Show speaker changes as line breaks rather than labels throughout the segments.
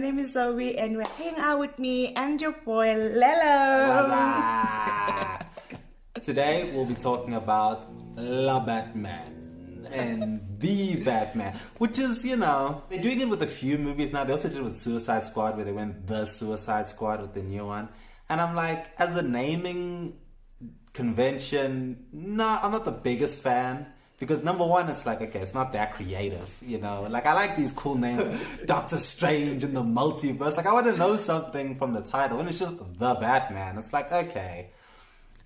name is Zoe, and we're hanging out with me and your boy Lelo.
Today we'll be talking about La Batman and The Batman, which is, they're doing it with a few movies now. They also did it with Suicide Squad, where they went The Suicide Squad with the new one. And I'm like, as a naming convention, no, I'm not the biggest fan. Because number one, it's like, okay, it's not that creative, Like, I like these cool names, Doctor Strange and the multiverse. Like, I want to know something from the title. When it's just The Batman, it's like, okay,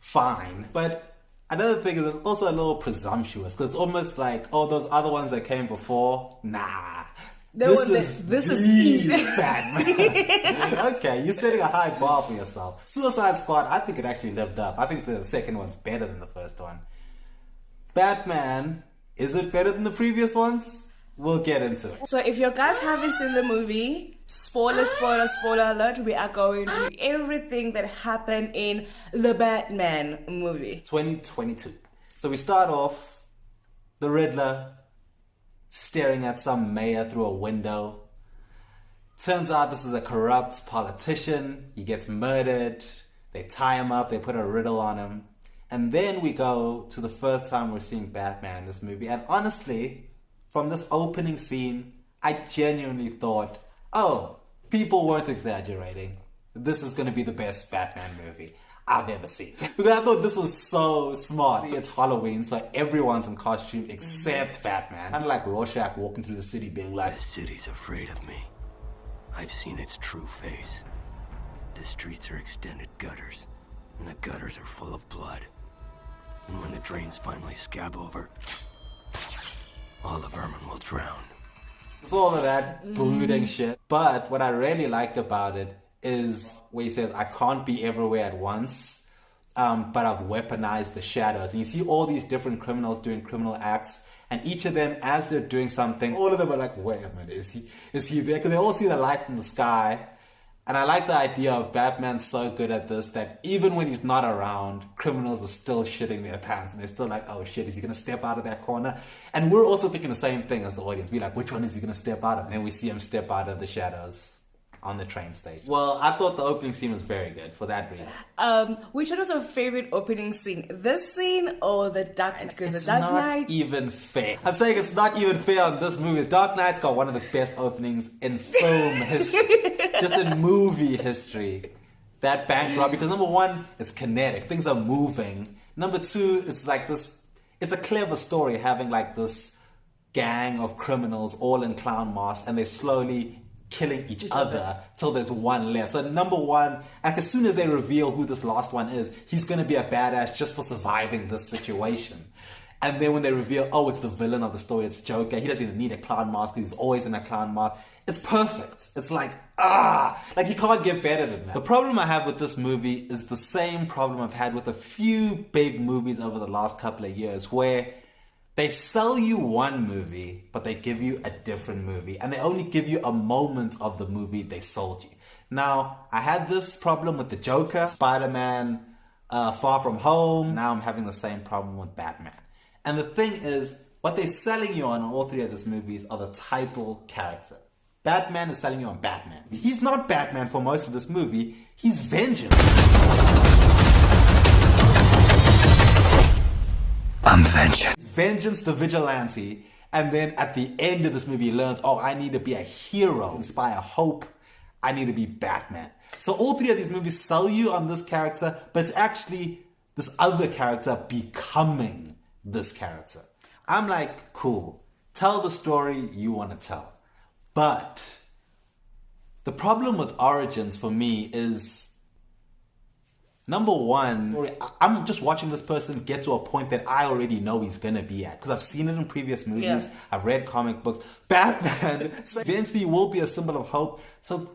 fine. But another thing is it's also a little presumptuous. Because it's almost like, oh, those other ones that came before, nah. This is the Batman. Okay, you're setting a high bar for yourself. Suicide Squad, I think it actually lived up. I think the second one's better than the first one. Batman, is it better than the previous ones? We'll get into it.
So if you guys haven't seen the movie, spoiler alert, we are going through everything that happened in the Batman movie.
2022. So we start off, the Riddler staring at some mayor through a window. Turns out this is a corrupt politician. He gets murdered. They tie him up. They put a riddle on him. And then we go to the first time we're seeing Batman in this movie. And honestly, from this opening scene, I genuinely thought, oh, people weren't exaggerating. This is going to be the best Batman movie I've ever seen. Because I thought this was so smart. It's Halloween, so everyone's in costume except Batman. Kind of like Rorschach walking through the city being like,
the city's afraid of me. I've seen its true face. The streets are extended gutters, and the gutters are full of blood. And when the drains finally scab over, all the vermin will drown.
It's all of that brooding shit. But what I really liked about it is where he says, I can't be everywhere at once, but I've weaponized the shadows. And you see all these different criminals doing criminal acts, and each of them, as they're doing something, all of them are like, wait a minute, is he there? Because they all see the light in the sky. And I like the idea of Batman so good at this that even when he's not around, criminals are still shitting their pants. And they're still like, oh shit, is he going to step out of that corner? And we're also thinking the same thing as the audience. We're like, which one is he going to step out of? And then we see him step out of the shadows on the train station. Well, I thought the opening scene was very good for that reason.
Which one is your favorite opening scene? This scene or the Dark Knight? Because the Dark Knight...
It's not even fair. I'm saying it's not even fair on this movie. Dark Knight's got one of the best openings in film history. Just in movie history. That bank robbery. Because number one, it's kinetic. Things are moving. Number two, it's like this... It's a clever story having like this gang of criminals all in clown masks, and they're slowly killing each other till there's one left. So number one, like as soon as they reveal who this last one is, he's going to be a badass just for surviving this situation. And then when they reveal, oh, it's the villain of the story, it's Joker, he doesn't even need a clown mask, he's always in a clown mask. It's perfect. It's like, like you can't get better than that. The problem I have with this movie is the same problem I've had with a few big movies over the last couple of years, where they sell you one movie, but they give you a different movie. And they only give you a moment of the movie they sold you. Now, I had this problem with the Joker, Spider-Man, Far From Home. Now I'm having the same problem with Batman. And the thing is, what they're selling you on all three of these movies are the title character. Batman is selling you on Batman. He's not Batman for most of this movie. He's Vengeance.
I'm Vengeance.
Vengeance the Vigilante. And then at the end of this movie, he learns, oh, I need to be a hero, inspire hope. I need to be Batman. So all three of these movies sell you on this character, but it's actually this other character becoming this character. I'm like, cool. Tell the story you want to tell. But the problem with Origins for me is, number one, I'm just watching this person get to a point that I already know he's going to be at. Because I've seen it in previous movies. Yeah. I've read comic books. Batman eventually will be a symbol of hope. So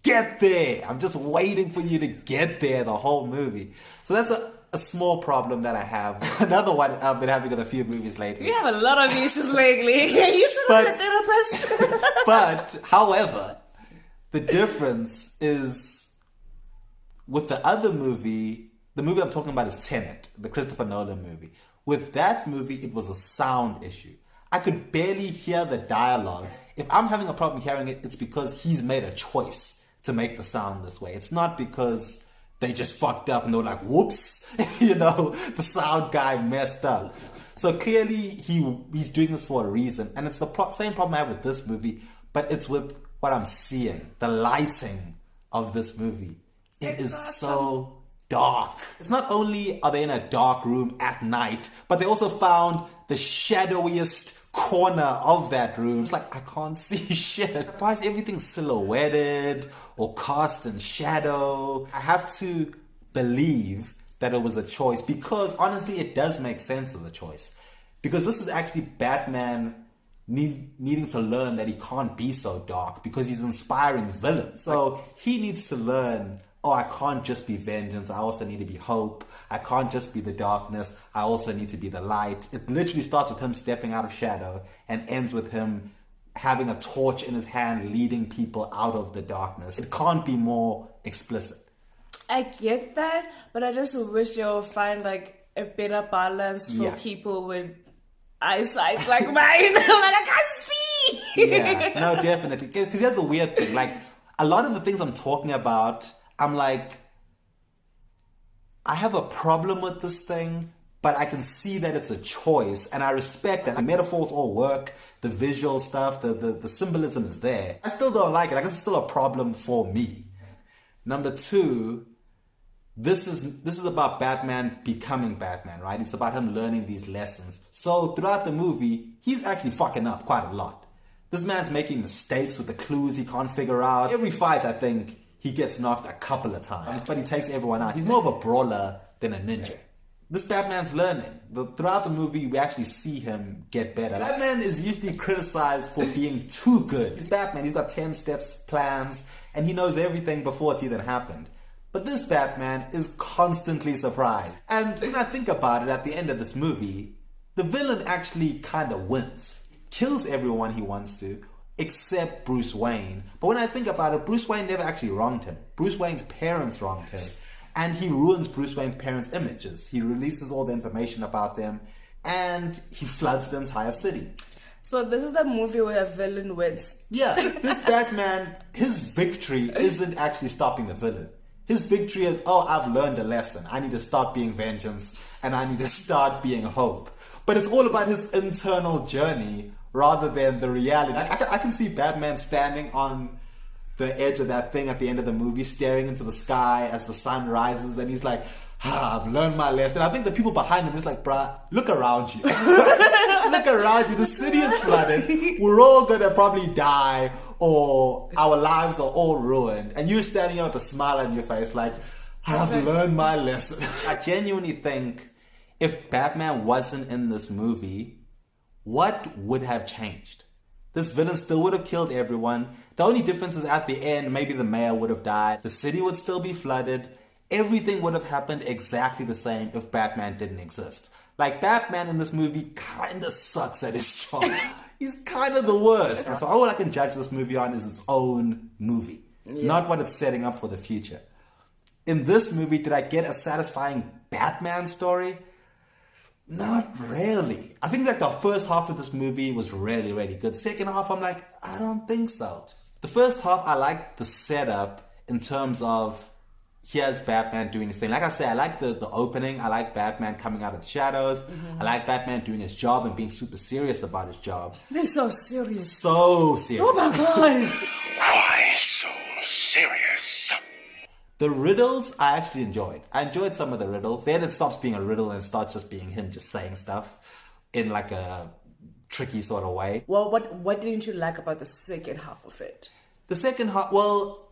get there. I'm just waiting for you to get there the whole movie. So that's a small problem that I have. Another one I've been having with a few movies lately.
You have a lot of issues lately. You should have a therapist.
But, however, the difference is with the other movie, the movie I'm talking about is Tenet, the Christopher Nolan movie. With that movie, it was a sound issue. I could barely hear the dialogue. If I'm having a problem hearing it, it's because he's made a choice to make the sound this way. It's not because they just fucked up and they were like, whoops, the sound guy messed up. So clearly he's doing this for a reason. And it's the same problem I have with this movie, but it's with what I'm seeing, the lighting of this movie. It is so dark. It's not only are they in a dark room at night, but they also found the shadowiest corner of that room. It's like, I can't see shit. Why is everything silhouetted or cast in shadow? I have to believe that it was a choice, because honestly it does make sense as a choice, because this is actually Batman needing to learn that he can't be so dark because he's inspiring villains. So he needs to learn, I can't just be vengeance, I also need to be hope. I can't just be the darkness, I also need to be the light. It literally starts with him stepping out of shadow and ends with him having a torch in his hand leading people out of the darkness. It can't be more explicit.
I get that, but I just wish they would find like a better balance for people with eyesight like mine. I can't see.
Yeah, no, definitely. Because here's the weird thing. Like, a lot of the things I'm talking about, I'm like, I have a problem with this thing, but I can see that it's a choice, and I respect that. The metaphors all work, the visual stuff, the symbolism is there. I still don't like it. Like, this is still a problem for me. Number two, this is about Batman becoming Batman, right? It's about him learning these lessons. So throughout the movie, he's actually fucking up quite a lot. This man's making mistakes with the clues he can't figure out. Every fight, I think, he gets knocked a couple of times, but he takes everyone out. He's more of a brawler than a ninja. This Batman's learning. Throughout the movie, we actually see him get better. Batman is usually criticized for being too good. He's Batman. He's got 10 steps plans, and he knows everything before it's even happened. But this Batman is constantly surprised. And when I think about it, at the end of this movie, the villain actually kind of wins. Kills everyone he wants to, except Bruce Wayne. But when I think about it, Bruce Wayne never actually wronged him. Bruce Wayne's parents wronged him. And he ruins Bruce Wayne's parents' images. He releases all the information about them, and he floods the entire city.
So this is the movie where a villain wins.
Yeah, this Batman, his victory isn't actually stopping the villain. His victory is, I've learned a lesson. I need to start being vengeance, and I need to start being hope. But it's all about his internal journey rather than the reality. I can see Batman standing on the edge of that thing at the end of the movie, staring into the sky as the sun rises, and he's like, I've learned my lesson. I think the people behind him is like, bruh, look around you. Look around you. The city is flooded. We're all gonna probably die, or our lives are all ruined. And you're standing here with a smile on your face like, I've learned my lesson. I genuinely think if Batman wasn't in this movie, what would have changed? This villain still would have killed everyone. The only difference is at the end, maybe the mayor would have died. The city would still be flooded. Everything would have happened exactly the same if Batman didn't exist. Like, Batman in this movie kind of sucks at his job. He's kind of the worst. So all I can judge this movie on is its own movie, not what it's setting up for the future. In this movie, did I get a satisfying Batman story? Not really. I think like the first half of this movie was really, really good. The second half, I'm like, I don't think so. The first half, I liked the setup in terms of here's Batman doing his thing. Like I said, I like the opening. I like Batman coming out of the shadows. Mm-hmm. I like Batman doing his job and being super serious about his job.
They're so serious.
So serious.
Oh my God.
Why so serious?
The riddles I actually enjoyed. I enjoyed some of the riddles. Then it stops being a riddle and starts just being him just saying stuff in like a tricky sort of way.
Well, what didn't you like about the second half of it?
The second half, well,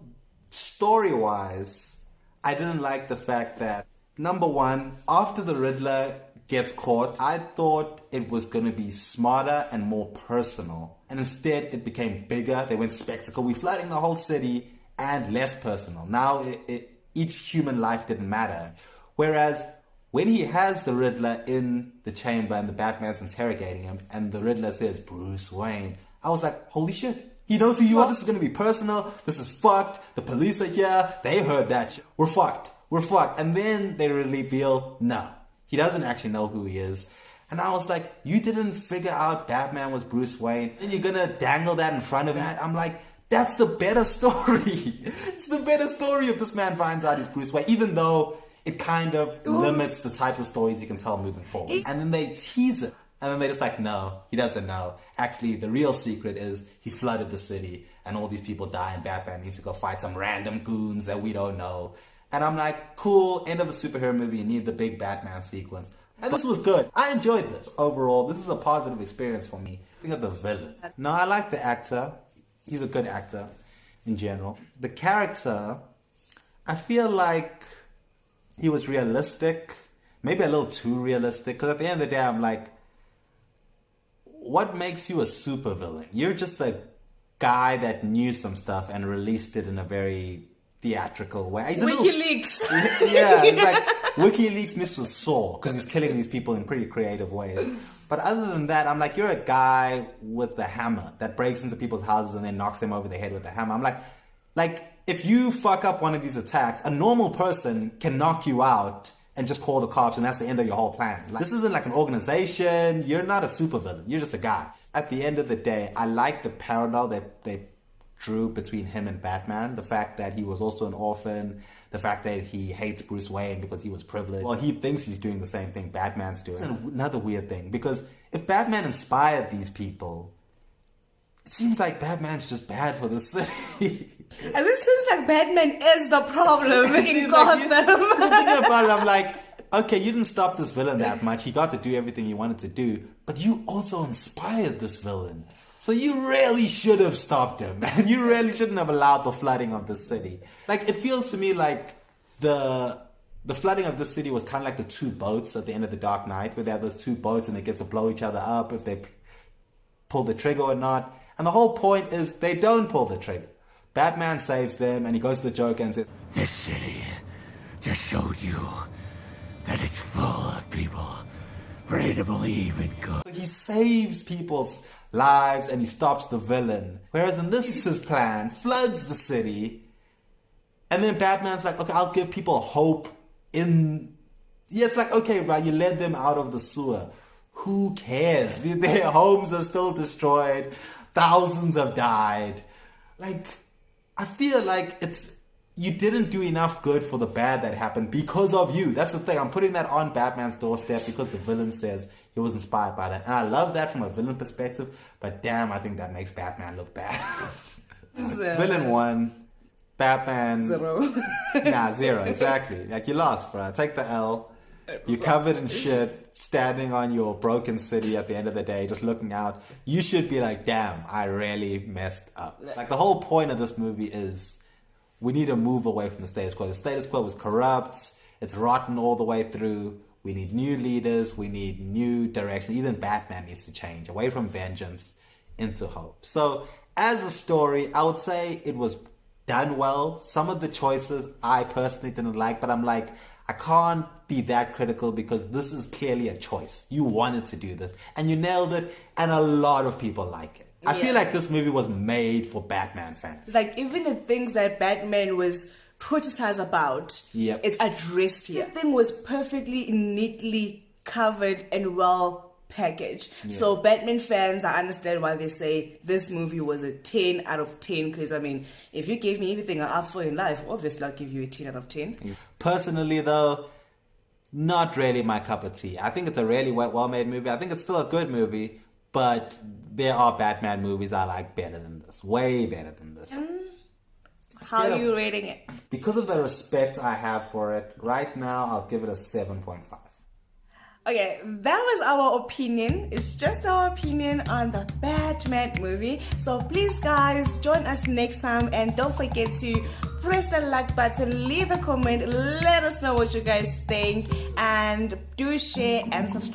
story-wise, I didn't like the fact that, number one, after the Riddler gets caught, I thought it was going to be smarter and more personal. And instead, it became bigger. They went spectacle. We're flooding the whole city. And less personal. Now, each human life didn't matter. Whereas, when he has the Riddler in the chamber and the Batman's interrogating him, and the Riddler says, Bruce Wayne, I was like, holy shit. He knows who you are. This is going to be personal. This is fucked. The police are here. They heard that shit. We're fucked. We're fucked. And then they reveal, no. He doesn't actually know who he is. And I was like, you didn't figure out Batman was Bruce Wayne, and you're gonna dangle that in front of him. I'm like, that's the better story. It's the better story if this man finds out he's Bruce Wayne, even though it kind of limits the type of stories you can tell moving forward. And then they tease it. And then they're just like, no, he doesn't know. Actually, the real secret is he flooded the city and all these people die and Batman needs to go fight some random goons that we don't know. And I'm like, cool, end of a superhero movie, you need the big Batman sequence. And this was good. I enjoyed this. Overall, this is a positive experience for me. Think of the villain. No, I like the actor. He's a good actor in general. The character, I feel like he was realistic. Maybe a little too realistic. Because at the end of the day, I'm like, what makes you a supervillain? You're just a guy that knew some stuff and released it in a very theatrical way.
WikiLeaks.
Yeah, it's like WikiLeaks mixed with Saw because he's killing these people in pretty creative ways. But other than that, I'm like, you're a guy with a hammer that breaks into people's houses and then knocks them over the head with a hammer. I'm like if you fuck up one of these attacks, a normal person can knock you out and just call the cops, and that's the end of your whole plan. Like, this isn't like an organization. You're not a supervillain. You're just a guy. At the end of the day, I like the parallel that they drew between him and Batman. The fact that he was also an orphan. The fact that he hates Bruce Wayne because he was privileged. Well, he thinks he's doing the same thing Batman's doing. It's another weird thing, because if Batman inspired these people, it seems like Batman's just bad for the city.
And it seems like Batman is the problem in Gotham.
Because thinking about it, I'm like, okay, you didn't stop this villain that much. He got to do everything he wanted to do, but you also inspired this villain. So you really should have stopped him, and you really shouldn't have allowed the flooding of the city. Like, it feels to me like the flooding of the city was kind of like the two boats at the end of The Dark Knight, where they have those two boats and they get to blow each other up if they pull the trigger or not. And the whole point is they don't pull the trigger. Batman saves them, and he goes to the Joker and says,
This city just showed you that it's full of people ready to believe in good.
He saves people's lives and he stops the villain. Whereas in this, his plan floods the city, and then Batman's like, okay, I'll give people hope in... Yeah, it's like, okay, right, you led them out of the sewer. Who cares? Their homes are still destroyed. Thousands have died. Like, I feel like you didn't do enough good for the bad that happened because of you. That's the thing. I'm putting that on Batman's doorstep because the villain says he was inspired by that. And I love that from a villain perspective, but damn, I think that makes Batman look bad. Villain 1, Batman...
0.
Nah, 0, exactly. Like, you lost, bro. Take the L. You're covered in shit, standing on your broken city at the end of the day, just looking out. You should be like, damn, I really messed up. Like, the whole point of this movie is we need to move away from the status quo. The status quo was corrupt. It's rotten all the way through. We need new leaders. We need new direction. Even Batman needs to change away from vengeance into hope. So, as a story, I would say it was done well. Some of the choices I personally didn't like, but I'm like, I can't be that critical because this is clearly a choice. You wanted to do this and you nailed it, and a lot of people like it. I feel like this movie was made for Batman fans.
It's like, even the things that Batman was criticized about, it's addressed here. The thing was perfectly, neatly covered and well packaged. So Batman fans, I understand why they say this movie was a 10 out of 10, because I mean, if you gave me everything I asked for in life, obviously I'll give you a 10 out of 10.
Personally though, not really my cup of tea. I think it's a really well-made movie. I think it's still a good movie, but there are Batman movies I like better than this. Way better than this.
How are you rating it?
Because of the respect I have for it, right now I'll give it a 7.5.
Okay, that was our opinion. It's just our opinion on the Batman movie. So please guys, join us next time, and don't forget to press the like button, leave a comment, let us know what you guys think, and do share and subscribe.